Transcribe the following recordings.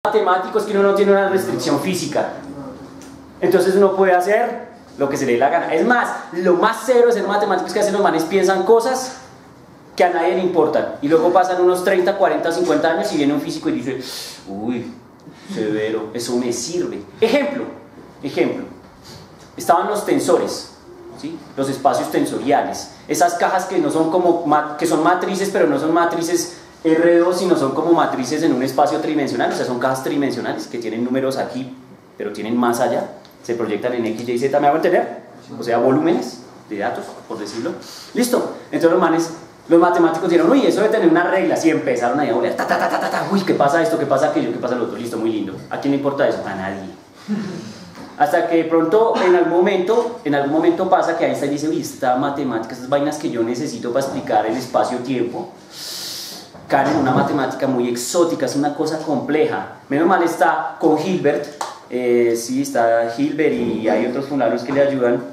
matemático es que uno no tiene una restricción física. Entonces uno puede hacer lo que se le dé la gana. Es más, lo más cero de ser matemático es que hacen los manes piensan cosas que a nadie le importan. Y luego pasan unos 30, 40, 50 años y viene un físico y dice, uy, severo, eso me sirve. Ejemplo. Estaban los tensores, ¿sí? Los espacios tensoriales. Esas cajas que no son como, que son matrices, pero no son matrices R2, sino son como matrices en un espacio tridimensional. O sea, son cajas tridimensionales que tienen números aquí, pero tienen más allá. Se proyectan en X, Y, Z, ¿me hago entender? O sea, volúmenes de datos, por decirlo. Listo. Entonces los matemáticos dijeron, uy, eso debe tener unas reglas. Y empezaron ahí a volar, uy, ¿qué pasa esto? ¿Qué pasa aquello? ¿Qué pasa lo otro? Listo, muy lindo. ¿A quién le importa eso? A nadie. Hasta que de pronto, en algún momento pasa que Einstein dice, uy, esta matemática, estas vainas que yo necesito para explicar el espacio-tiempo, caen en una matemática muy exótica, es una cosa compleja. Menos mal está con Hilbert, sí, está Hilbert y hay otros fundadores que le ayudan.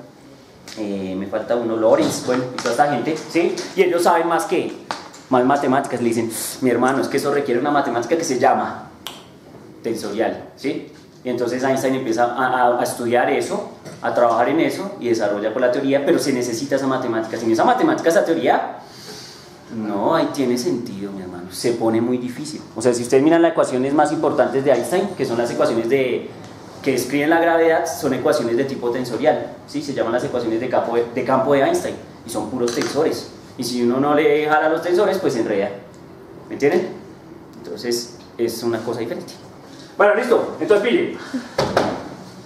Me falta uno, Lorentz, bueno, y toda esta gente, ¿sí? Y ellos saben más matemáticas. Le dicen, mi hermano, es que eso requiere una matemática que se llama tensorial, ¿sí? Y entonces Einstein empieza a estudiar eso, a trabajar en eso y desarrolla por la teoría, pero se necesita esa matemática. Sin esa matemática, esa teoría, no, ahí tiene sentido, mi hermano, se pone muy difícil. O sea, si ustedes miran las ecuaciones más importantes de Einstein, que son las ecuaciones que describen la gravedad, son ecuaciones de tipo tensorial, ¿sí? Se llaman las ecuaciones de campo de Einstein y son puros tensores. Y si uno no le jala los tensores, pues se enreda. ¿Me entienden? Entonces es una cosa diferente. Bueno, listo. Entonces pille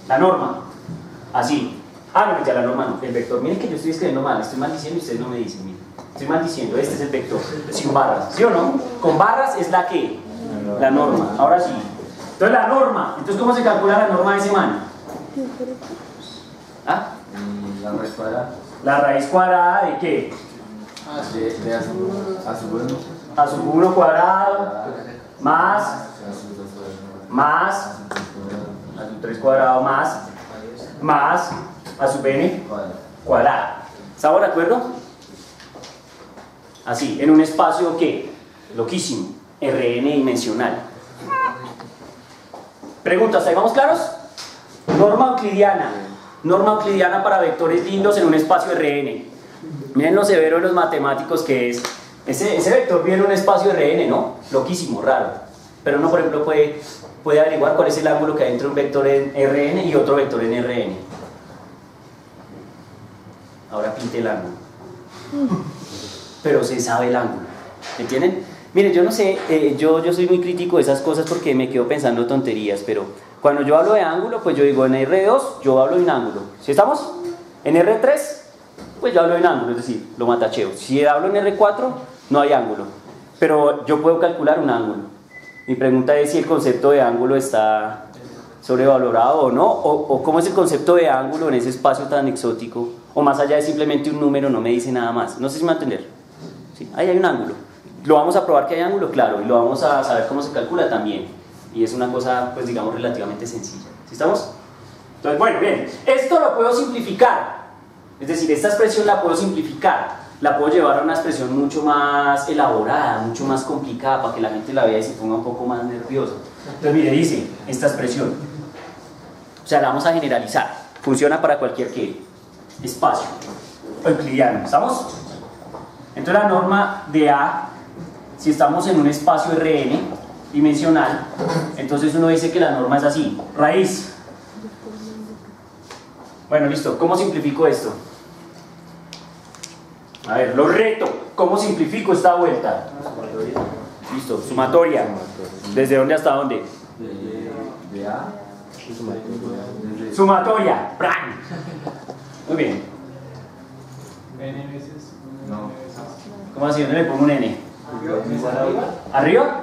la norma, así. No, ya la norma no, el vector. Miren que yo estoy escribiendo mal, estoy maldiciendo y ustedes no me dicen, miren. Estoy maldiciendo, este es el vector, sin barras, ¿sí o no? Con barras es la que, la norma. Ahora sí. Entonces la norma, entonces ¿cómo se calcula la norma de ese man? ¿Ah? La raíz cuadrada. ¿La raíz cuadrada de qué? De a sub 1. A sub 1 cuadrado, más a sub 3 cuadrado, más a sub n cuadrado. ¿Estamos de acuerdo? Así, en un espacio que, loquísimo, Rn dimensional. Preguntas, ¿ahí vamos claros? Norma euclidiana para vectores lindos en un espacio Rn. Miren lo severo de los matemáticos que es. Ese vector viene en un espacio Rn, ¿no? Loquísimo, raro. Pero uno, por ejemplo, puede averiguar cuál es el ángulo que hay entre un vector en Rn y otro vector en Rn. Ahora pinte el ángulo. Pero se sabe el ángulo. ¿Entienden? Miren, yo no sé, yo soy muy crítico de esas cosas porque me quedo pensando tonterías, pero cuando yo hablo de ángulo, pues yo digo en R2, yo hablo de un ángulo. ¿Sí estamos? En R3, pues yo hablo de un ángulo, es decir, lo matacheo. Si hablo en R4, no hay ángulo. Pero yo puedo calcular un ángulo. Mi pregunta es si el concepto de ángulo está sobrevalorado o no, o cómo es el concepto de ángulo en ese espacio tan exótico, o más allá de simplemente un número, no me dice nada más. No sé si me va a entender. ¿Sí? Ahí hay un ángulo. ¿Lo vamos a probar que hay ángulo? Claro, y lo vamos a saber cómo se calcula también. Y es una cosa, pues digamos, relativamente sencilla. ¿Sí estamos? Entonces, bueno, bien. Esto lo puedo simplificar. Es decir, esta expresión la puedo simplificar. La puedo llevar a una expresión mucho más elaborada, mucho más complicada, para que la gente la vea y se ponga un poco más nerviosa. Entonces, mire, dice esta expresión. O sea, la vamos a generalizar. Funciona para cualquier espacio euclidiano. ¿Estamos? Entonces, la norma de A, si estamos en un espacio Rn dimensional, entonces uno dice que la norma es así, raíz. Bueno, listo, ¿cómo simplifico esto? A ver, lo reto, ¿cómo simplifico esta vuelta? Listo, sumatoria. ¿Desde dónde hasta dónde? De A. Sumatoria, ¡pran! Muy bien. N veces. No. ¿Cómo así? ¿Dónde le pongo un N? ¿Arriba?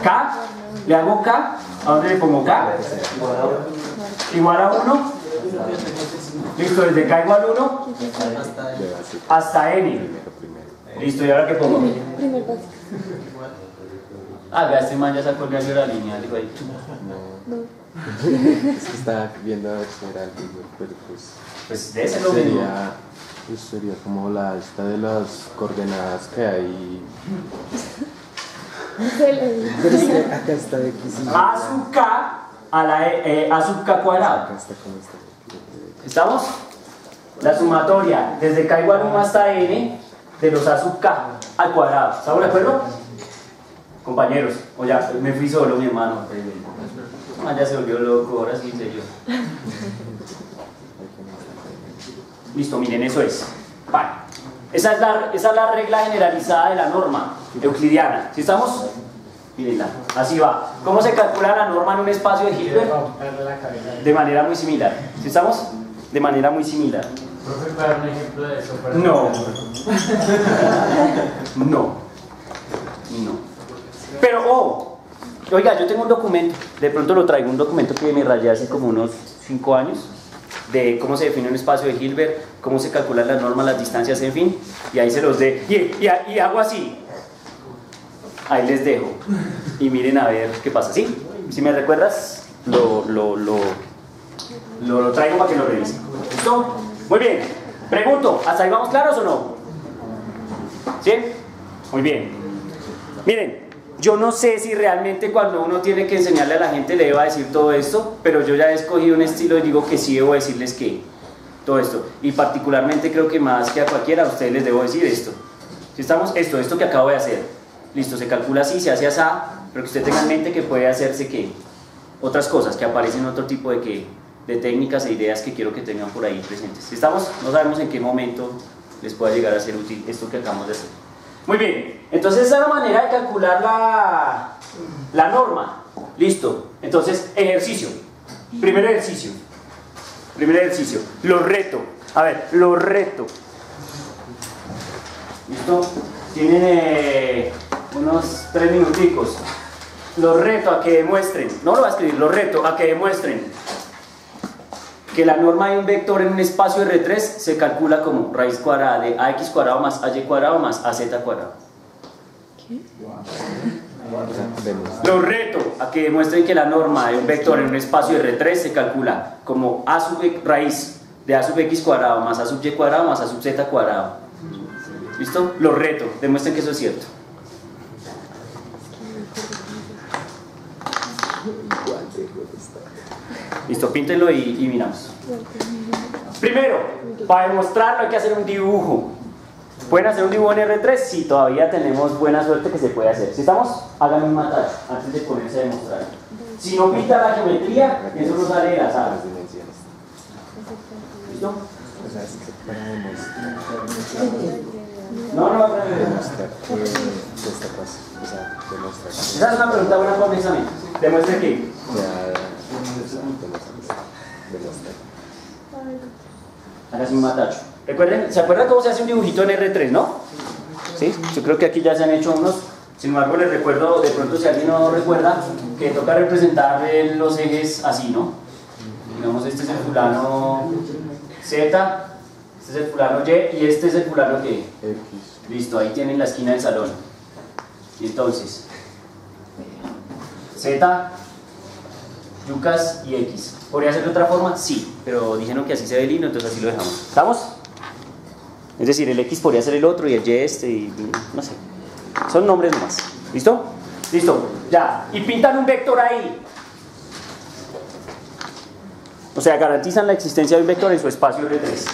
K. ¿Le hago K? ¿A dónde le pongo K? Igual a 1. Listo, desde K igual a 1 hasta N. Listo, ¿y ahora qué pongo? Vea, este man ya sacó el gallo de la línea. Digo ahí. Es que estaba viendo a ver si era algo, pero pues Pues debe ser lo mismo. sería Pues sería como la esta de las coordenadas que hay. Acá está X. A sub K a la A sub K cuadrado. Acá está como esta. ¿Estamos? La sumatoria desde K igual 1 hasta N de los A sub K al cuadrado. ¿Estamos de acuerdo? Compañeros, o ya me fui solo, mi hermano. Ah, ya se volvió loco, ahora sí, en serio. Listo, miren, eso es. Vale. Esa es la regla generalizada de la norma euclidiana. ¿Sí estamos? Mírenla, así va. ¿Cómo se calcula la norma en un espacio de Hilbert? De manera muy similar. ¿Sí estamos? De manera muy similar. ¿Profe, para dar un ejemplo de eso? No. No. No. Pero, oiga, yo tengo un documento, de pronto lo traigo, un documento que me rayé hace como unos 5 años, de cómo se define un espacio de Hilbert, cómo se calculan las normas, las distancias, en fin, y ahí se los de y hago así. Ahí les dejo. Y miren a ver qué pasa. ¿Sí? Si me recuerdas, lo traigo para que lo revisen. ¿Listo? Muy bien. Pregunto, ¿hasta ahí vamos claros o no? ¿Sí? Muy bien. Miren, yo no sé si realmente cuando uno tiene que enseñarle a la gente le deba decir todo esto, pero yo ya he escogido un estilo y digo que sí debo decirles que todo esto. Y particularmente creo que más que a cualquiera a ustedes les debo decir esto. ¿Sí estamos? Esto que acabo de hacer. Listo, se calcula así, se hace así, pero que usted tenga en mente que puede hacerse que otras cosas, que aparecen otro tipo de técnicas e ideas que quiero que tengan por ahí presentes. ¿Sí estamos? No sabemos en qué momento les pueda llegar a ser útil esto que acabamos de hacer. Muy bien, entonces esa es la manera de calcular la norma. Listo, entonces ejercicio. Primer ejercicio. Lo reto. A ver, lo reto. ¿Listo? Tienen unos 3 minuticos. Los reto a que demuestren, no lo voy a escribir, los reto a que demuestren que la norma de un vector en un espacio R3 se calcula como raíz cuadrada de AX cuadrado más AY cuadrado más AZ cuadrado. ¿Qué? Los reto a que demuestren que la norma de un vector en un espacio R3 se calcula como A sub raíz de A sub X cuadrado más A sub Y cuadrado más A sub Z cuadrado. ¿Listo? Los reto, demuestren que eso es cierto. Listo, píntenlo y miramos. Primero, para demostrarlo hay que hacer un dibujo. ¿Pueden hacer un dibujo en R3? Sí, todavía tenemos buena suerte que se puede hacer. ¿Sí estamos? Hagan un matacho antes de ponerse a demostrar. Si no pinta la geometría, eso no sale de la sala. ¿Listo? No. Esa es una pregunta buena para examen. ¿Demuestre qué? Hágase un matacho. Recuerden, ¿se acuerdan cómo se hace un dibujito en R3, no? ¿Sí? Yo creo que aquí ya se han hecho unos. Sin embargo, les recuerdo, de pronto si alguien no recuerda, que toca representar los ejes así, ¿no? Digamos, este es el fulano Z, este es el fulano Y y este es el fulano ¿qué? X. Listo, ahí tienen la esquina del salón. Y entonces, Z, yucas y X. ¿Podría ser de otra forma? Sí, pero dijeron que así se ve lindo, entonces así lo dejamos. ¿Estamos? Es decir, el X podría ser el otro y el Y este y no sé. Son nombres nomás. ¿Listo? Listo, ya. Y pintan un vector ahí. O sea, garantizan la existencia de un vector en su espacio R3.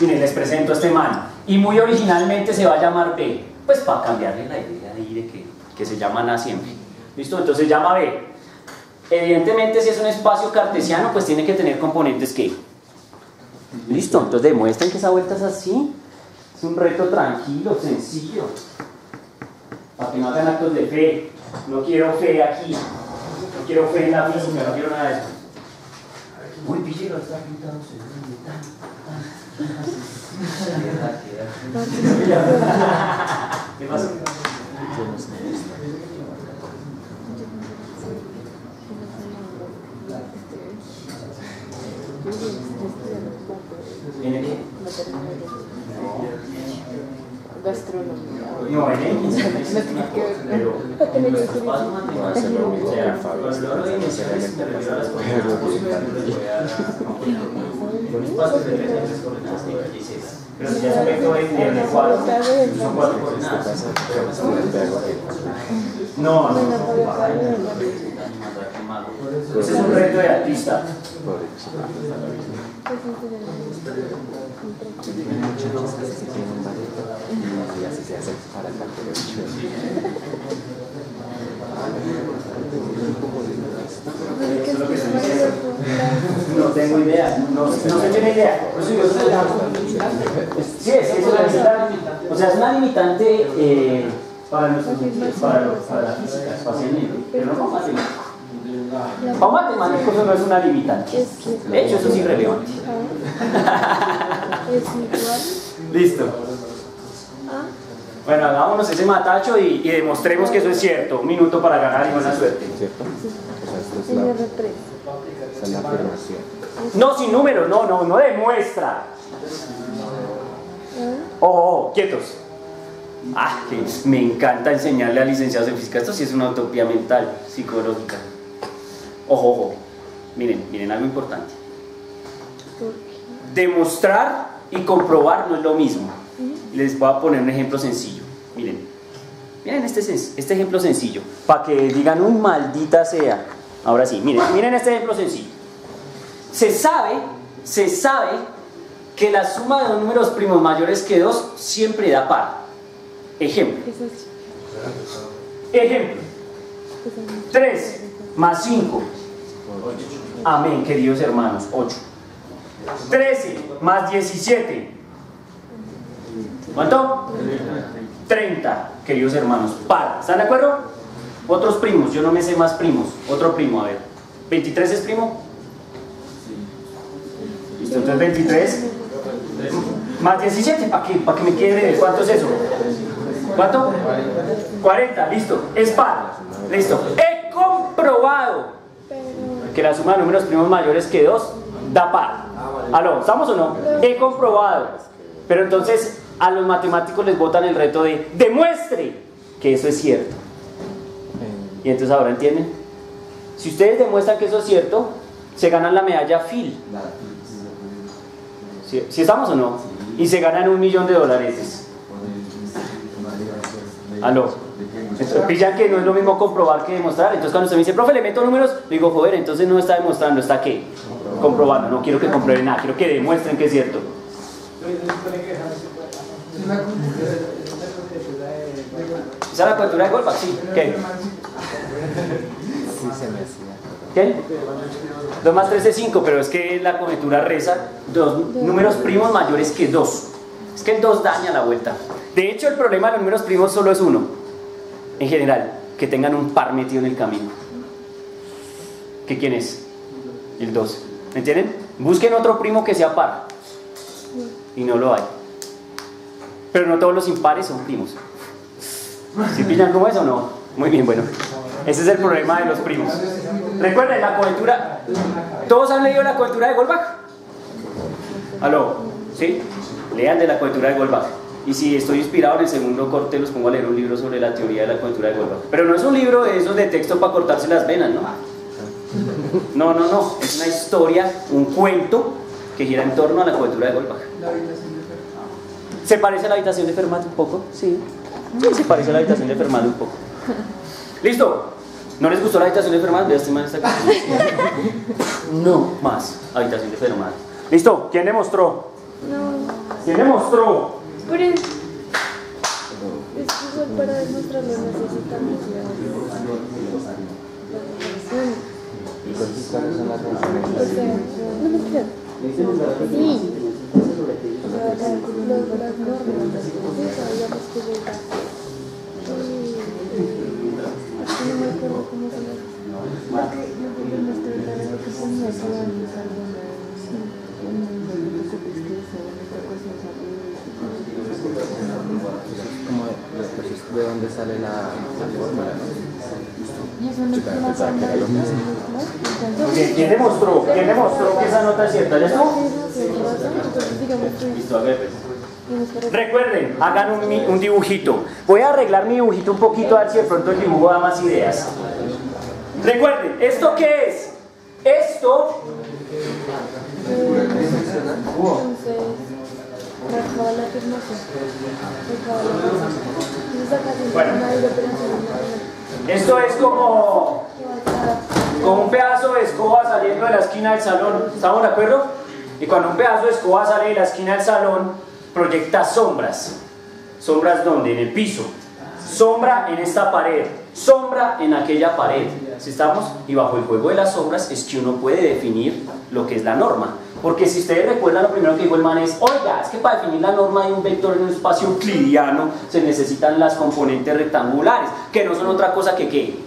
Miren, les presento a este man. Y muy originalmente se va a llamar B. Pues para cambiarle la idea ahí de que se llaman A siempre. ¿Listo? Entonces llama B. Evidentemente, si es un espacio cartesiano, pues tiene que tener componentes que. ¿Listo? Entonces demuestren que esa vuelta es así. Es un reto tranquilo, sencillo. Para que no hagan actos de fe. No quiero fe aquí. No quiero fe en la física, no quiero nada de eso. Uy, pille, lo está pintando. ¿Qué pasó? ¿En qué? Gastronomía. No, en X. Pero en los espacios Va a matemáticos, ser lo mismo o sea, que Fabio, cuando hablo de dimensiones me refiero a las coordenadas posibles, un espacio de 3 coordenadas X y Z. Pero si ya es un vector de 4, son 4 coordenadas. No, no. Ese es un reto de artista. Eso es lo que estoy diciendo. No tengo idea, no se tiene idea. Sí, es una limitante. O sea, es una limitante para la física, espacialmente, pero no para matemáticos. Para matemáticos eso no es una limitante. De hecho, eso es irrelevante. Listo. Bueno, hagámonos ese matacho y demostremos que eso es cierto. Un minuto para ganar y buena suerte. ¿Cierto? O sea, esta es la afirmación. No, sin números, no demuestra. Oh, quietos. Que me encanta enseñarle a licenciados en física. Esto sí es una utopía mental, psicológica. Ojo. Miren algo importante. Demostrar y comprobar no es lo mismo. Les voy a poner un ejemplo sencillo. Miren este ejemplo sencillo, para que digan, maldita sea. Ahora sí, miren este ejemplo sencillo. Se sabe que la suma de dos números primos mayores que 2 siempre da par. Ejemplo. 3 más 5. Amén, queridos hermanos. 8. 13 más 17. ¿Cuánto? 30, queridos hermanos. Par. ¿Están de acuerdo? Otros primos, yo no me sé más primos. Otro primo, a ver. ¿23 es primo? Listo, entonces 23 más 17, ¿para que me quede breve? ¿Cuánto es eso? ¿Cuánto? 40, listo. Es par. Listo. He comprobado que la suma de números primos mayores que 2 da par. ¿Aló? ¿Estamos o no? He comprobado. Pero entonces a los matemáticos les botan el reto de demuestre que eso es cierto. Y entonces ahora entienden. Si ustedes demuestran que eso es cierto, se ganan la medalla Phil. ¿Sí estamos o no? Y se ganan $1.000.000. ¿Aló? Entonces pillan que no es lo mismo comprobar que demostrar. Entonces cuando usted me dice, profe, le meto números, digo, joder, entonces no está demostrando, ¿está qué? Comprobando. No quiero que comprueben nada, quiero que demuestren que es cierto. ¿Esa es la cobertura de Goldbach? Sí. ¿Qué? Sí, se me hacía. ¿Qué? 2 más 3 es 5, pero es que la cobertura reza números primos mayores que 2. Es que el 2 daña la vuelta. De hecho, el problema de los números primos solo es uno. En general, que tengan un par metido en el camino. ¿Qué quién es? El 2. ¿Me entienden? Busquen otro primo que sea par. Y no lo hay. Pero no todos los impares son primos. ¿Sí pillan cómo es o no? Muy bien, bueno. Ese es el problema de los primos. Recuerden, la cobertura. ¿Todos han leído la cobertura de Goldbach? ¿Aló? ¿Sí? Lean de la cobertura de Goldbach. Y si estoy inspirado en el segundo corte, los pongo a leer un libro sobre la teoría de la cobertura de Goldbach. Pero no es un libro de esos de texto para cortarse las venas, ¿no? No. Es una historia, un cuento que gira en torno a la cobertura de Goldbach. ¿Se parece a la habitación de Fermat un poco? Sí, se parece a la habitación de Fermat un poco. ¿Listo? ¿No les gustó la habitación de Fermat? Vea, este man está aquí. No más habitación de Fermat. ¿Listo? ¿Quién demostró? No. ¿Quién demostró? Pero es que igual para demostrarlo necesitamos la Entonces, ¿cuáles son las razones? o sea, no me quedo. Sí. Las normas, digamos que llega. No me acuerdo cómo se llama. Porque no estoy claro lo que ponía eso antes, Como después de dónde sale la fórmula, ¿no? Y eso no es más o menos. ¿Quién demostró? ¿Quién demostró que esa nota es cierta? ¿Ya estuvo? Listo, a ver. Recuerden, hagan un dibujito. Voy a arreglar mi dibujito un poquito a ver si de pronto el dibujo da más ideas. Recuerden, ¿esto qué es? Esto acaba la afirmación. Acaba la afirmación. Entonces acá siempre Bueno. una de operación. Esto es como un pedazo de escoba saliendo de la esquina del salón. ¿Estamos de acuerdo? Y cuando un pedazo de escoba sale de la esquina del salón, proyecta sombras. ¿Sombras dónde? En el piso. Sombra en esta pared. Sombra en aquella pared. ¿Sí estamos? Y bajo el juego de las sombras es que uno puede definir lo que es la norma. Porque si ustedes recuerdan, lo primero que dijo el man es: oiga, es que para definir la norma de un vector en un espacio euclidiano se necesitan las componentes rectangulares, que no son otra cosa que ¿qué?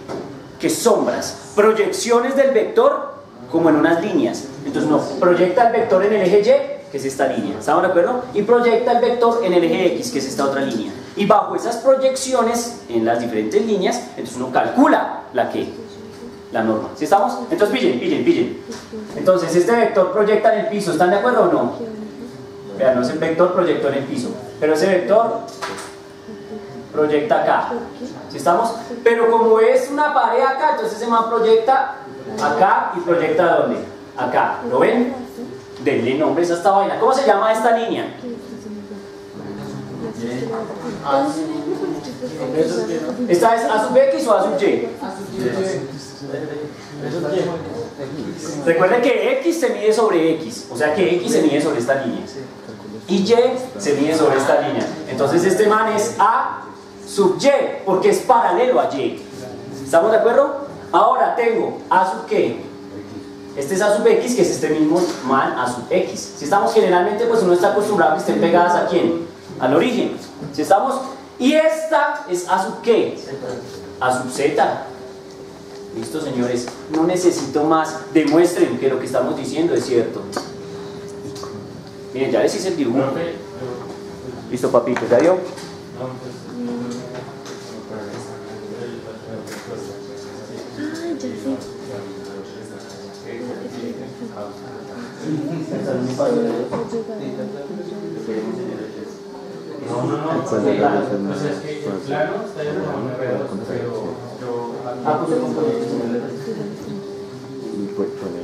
Que sombras, proyecciones del vector como en unas líneas. Entonces no, proyecta el vector en el eje Y, que es esta línea, ¿estamos de acuerdo? Y proyecta el vector en el eje X, que es esta otra línea. Y bajo esas proyecciones en las diferentes líneas, entonces uno calcula la norma. ¿Sí estamos? Entonces pillen. Entonces este vector proyecta en el piso, ¿están de acuerdo o no? Vean, no es el vector proyectó en el piso, pero ese vector proyecta acá. ¿Sí estamos? Pero como es una pared acá, entonces ese man proyecta acá y proyecta ¿dónde? Acá. ¿Lo ven? Denle nombres a esta vaina. ¿Cómo se llama esta línea? ¿Esta es A sub X o A sub Y? Recuerden que X se mide sobre X, o sea que X se mide sobre esta línea y Y se mide sobre esta línea. Entonces este man es A sub Y porque es paralelo a Y. ¿Estamos de acuerdo? Ahora tengo A sub ¿qué? Este es A sub X, que es este mismo man A sub X. Si estamos generalmente, pues uno está acostumbrado a que estén pegadas ¿a quién? Al origen. Si estamos, y esta es A sub ¿qué? A sub Z. Listo, señores, no necesito más. Demuestren que lo que estamos diciendo es cierto. Miren, ya les hice el dibujo. Listo, papito, ¿ya vio? No. ¿Cuál es la relación? O sea, es que el plano está en el alrededor, pero yo... Y pues pone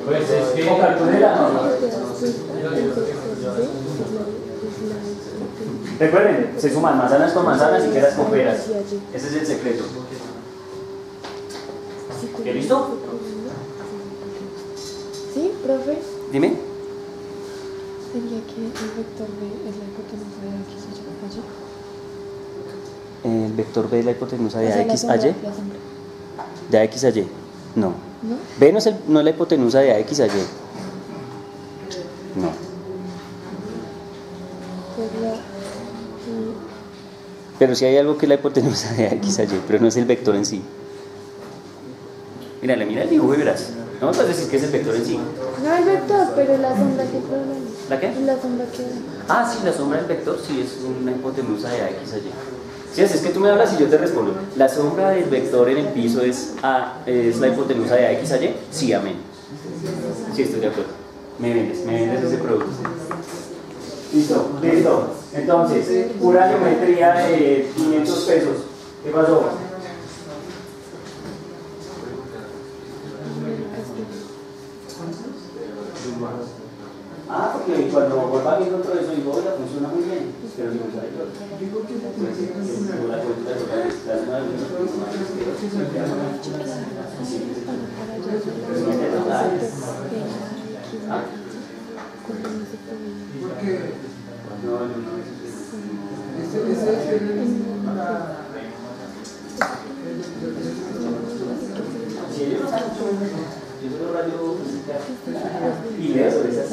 Pues es que... Recuerden, se suman manzanas con manzanas y peras con peras. Ese es el secreto. ¿Qué, listo? Sí, profe. Dime. Sería que el vector B es la hipotenusa de X y Y. El vector B es la hipotenusa O de sea, X la a Y. sombra. De AX a Y. No. ¿No? B no es la hipotenusa de AX a Y. No. Pues la... Pero sí hay algo que es la hipotenusa de AX a Y, pero no es el vector en sí. Mira el dibujo y verás. No me puedes decir que es el vector en sí. No el vector, pero la sombra que problema. ¿La qué? La sombra que... Ah, sí, la sombra del vector sí es una hipotenusa de AX a Y. Sí, es que tú me hablas y yo te respondo. ¿La sombra del vector en el piso es la hipotenusa de AX a Y? Sí, amén. Sí, estoy de acuerdo. Me vendes ese producto. Listo. Entonces, pura geometría de 500 pesos. ¿Qué pasó? Ah, porque cuando vuelva viendo todo eso, digo, oiga, funciona muy bien, pero si me sale todo. Y leo sobre esas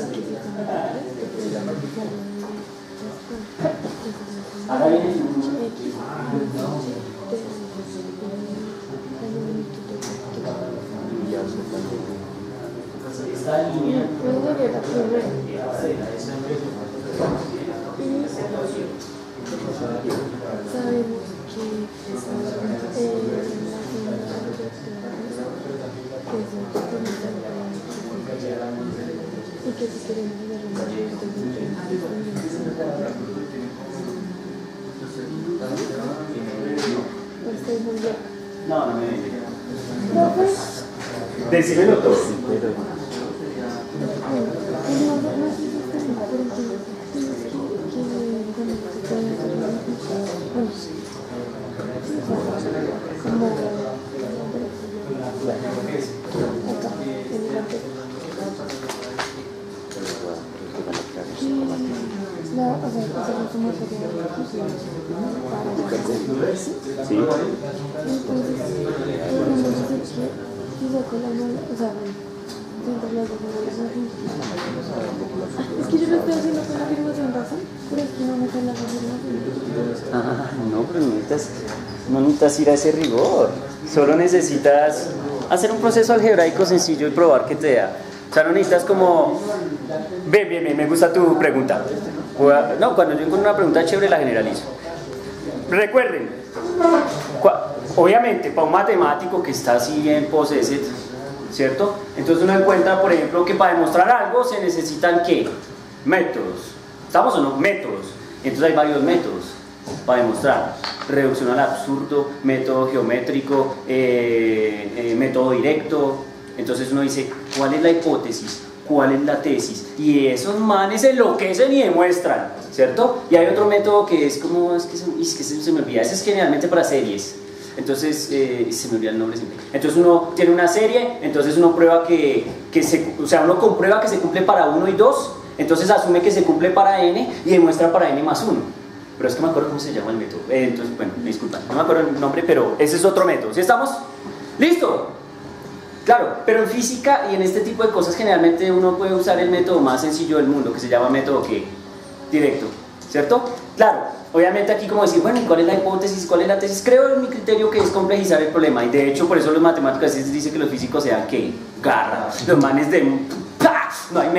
acá viene esta línea. Sabemos que y que si queremos estoy muy bien. No, no me dice. Profe, Decímelo todo. no sé si está por el tiempo. Sí. Es que yo lo estoy haciendo con la afirmación razón, pero es que no me sale la afirmación. Ah, no, pero no necesitas ir a ese rigor. Solo necesitas hacer un proceso algebraico sencillo y probar que te da. O sea, no necesitas como... Bien, me gusta tu pregunta. No, cuando yo encuentro una pregunta chévere la generalizo. Recuerden, obviamente para un matemático que está así en possessed, ¿cierto? Entonces uno encuentra, por ejemplo, que para demostrar algo se necesitan ¿qué? Métodos. ¿Estamos o no? Métodos. Entonces hay varios métodos para demostrar. Reducción al absurdo, método geométrico, método directo. Entonces uno dice, ¿cuál es la hipótesis? ¿Cuál es la tesis? Y esos manes se enloquecen y demuestran, ¿cierto? Y hay otro método que es como, es que se me olvida, ese es generalmente para series. Entonces, se me olvida el nombre siempre. Entonces uno tiene una serie, entonces uno prueba uno comprueba que se cumple para 1 y 2, entonces asume que se cumple para n y demuestra para n más 1. Pero es que no me acuerdo cómo se llama el método. Entonces, bueno, disculpa, no me acuerdo el nombre, pero ese es otro método. ¿Sí estamos? ¡Listo! Claro, pero en física y en este tipo de cosas generalmente uno puede usar el método más sencillo del mundo, que se llama método ¿qué? Directo, ¿cierto? Claro, obviamente aquí como decir, bueno, ¿y cuál es la hipótesis? ¿Cuál es la tesis? Creo en mi criterio que es complejizar el problema, y de hecho por eso los matemáticos dicen que los físicos sean ¿qué? Garra, los manes de... ¡Pah! No hay